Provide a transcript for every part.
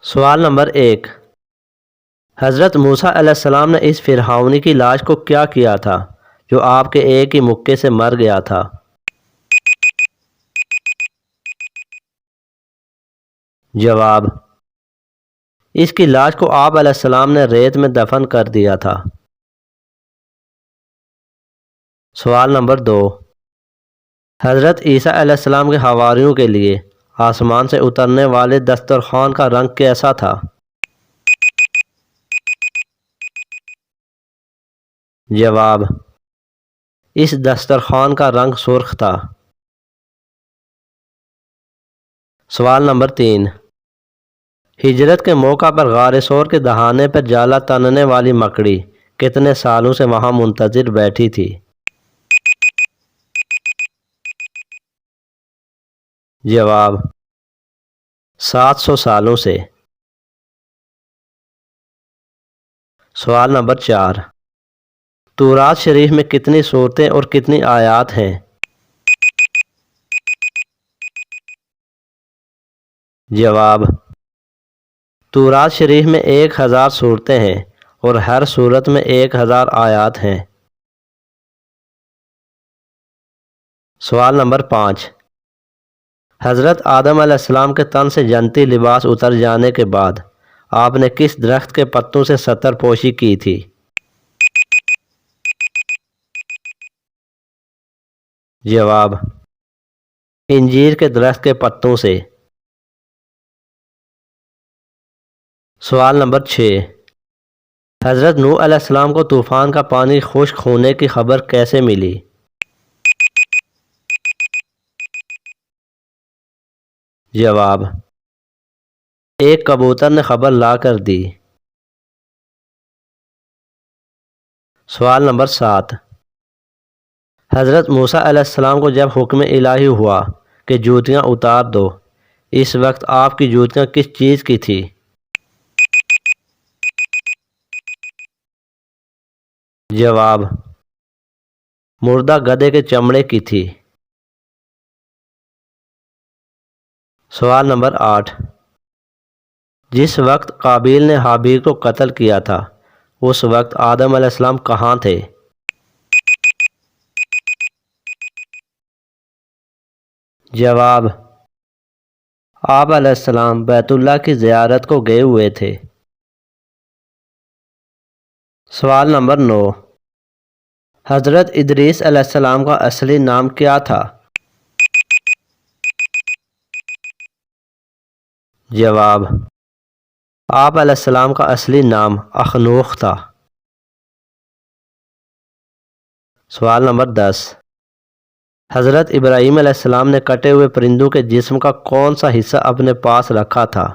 سوال نمبر 1، حضرت موسیٰ علیہ السلام نے اس فرعونی کی لاش کو کیا کیا تھا جو آپ کے ایک ہی مکے سے مر گیا تھا؟ جواب، اس کی لاش کو آپ علیہ السلام نے ریت میں دفن کر دیا تھا۔ سوال نمبر 2، حضرت عیسیٰ علیہ السلام کے حواریوں کے لیے آسمان سے اترنے والے دسترخوان کا رنگ کیسا تھا؟ جواب، اس دسترخوان کا رنگ سرخ تھا۔ سوال نمبر 3، ہجرت کے موقع پر غار ثور کے دہانے پر جالا تننے والی مکڑی کتنے سالوں سے وہاں منتظر بیٹھی تھی؟ جواب، 700 سالوں سے۔ سوال نمبر 4، تورات شریف میں کتنی سورتیں اور کتنی آیات ہیں؟ جواب، تورات شریف میں 1000 سورتیں ہیں اور ہر سورت میں 1000 آیات ہیں۔ سوال نمبر 5، حضرت آدم علیہ السلام کے تن سے جنتی لباس اتر جانے کے بعد آپ نے کس درخت کے پتوں سے ستر پوشی کی تھی؟ جواب، انجیر کے درخت کے پتوں سے۔ سوال نمبر 6، حضرت نوح علیہ السلام کو طوفان کا پانی خشک ہونے کی خبر کیسے ملی؟ جواب، ایک کبوتر نے خبر لا کر دی۔ سوال نمبر 7، حضرت موسیٰ علیہ السلام کو جب حکم الہی ہوا کہ جوتیاں اتار دو، اس وقت آپ کی جوتیاں کس چیز کی تھی؟ جواب، مردہ گدھے کے چمڑے کی تھی۔ سوال نمبر 8، جس وقت قابیل نے حابیل کو قتل کیا تھا اس وقت آدم علیہ السلام کہاں تھے؟ جواب، آپ علیہ السلام بیت اللہ کی زیارت کو گئے ہوئے تھے۔ سوال نمبر 9، حضرت ادریس علیہ السلام کا اصلی نام کیا تھا؟ جواب، آپ علیہ السلام کا اصلی نام اخنوخ تھا۔ سوال نمبر 10، حضرت ابراہیم علیہ السلام نے کٹے ہوئے پرندوں کے جسم کا کون سا حصہ اپنے پاس رکھا تھا؟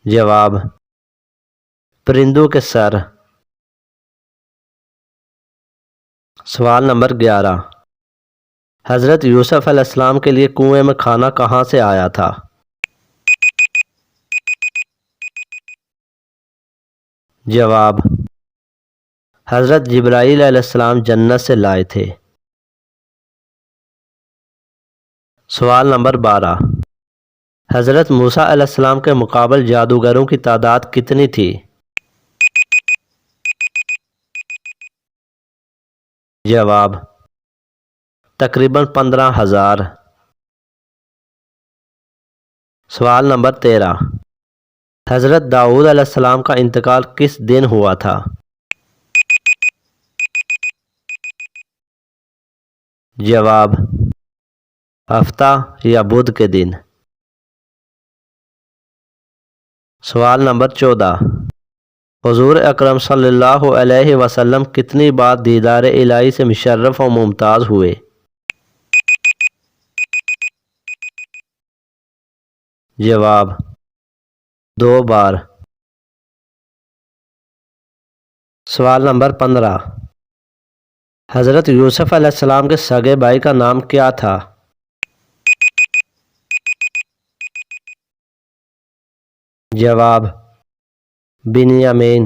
جواب، پرندوں کے سر۔ سوال نمبر 11، حضرت یوسف علیہ السلام کے لیے کنویں میں کھانا کہاں سے آیا تھا؟ جواب، حضرت جبرائیل علیہ السلام جنت سے لائے تھے۔ سوال نمبر 12، حضرت موسیٰ علیہ السلام کے مقابل جادوگروں کی تعداد کتنی تھی؟ جواب، تقریباً 15,000۔ سوال نمبر 13، حضرت داؤد علیہ السلام کا انتقال کس دن ہوا تھا؟ جواب، ہفتہ یا بدھ کے دن۔ سوال نمبر 14، حضور اکرم صلی اللہ علیہ وسلم کتنی بار دیدار الہی سے مشرف و ممتاز ہوئے؟ جواب، 2 بار۔ سوال نمبر 15، حضرت یوسف علیہ السلام کے سگے بھائی کا نام کیا تھا؟ جواب، بنیامین۔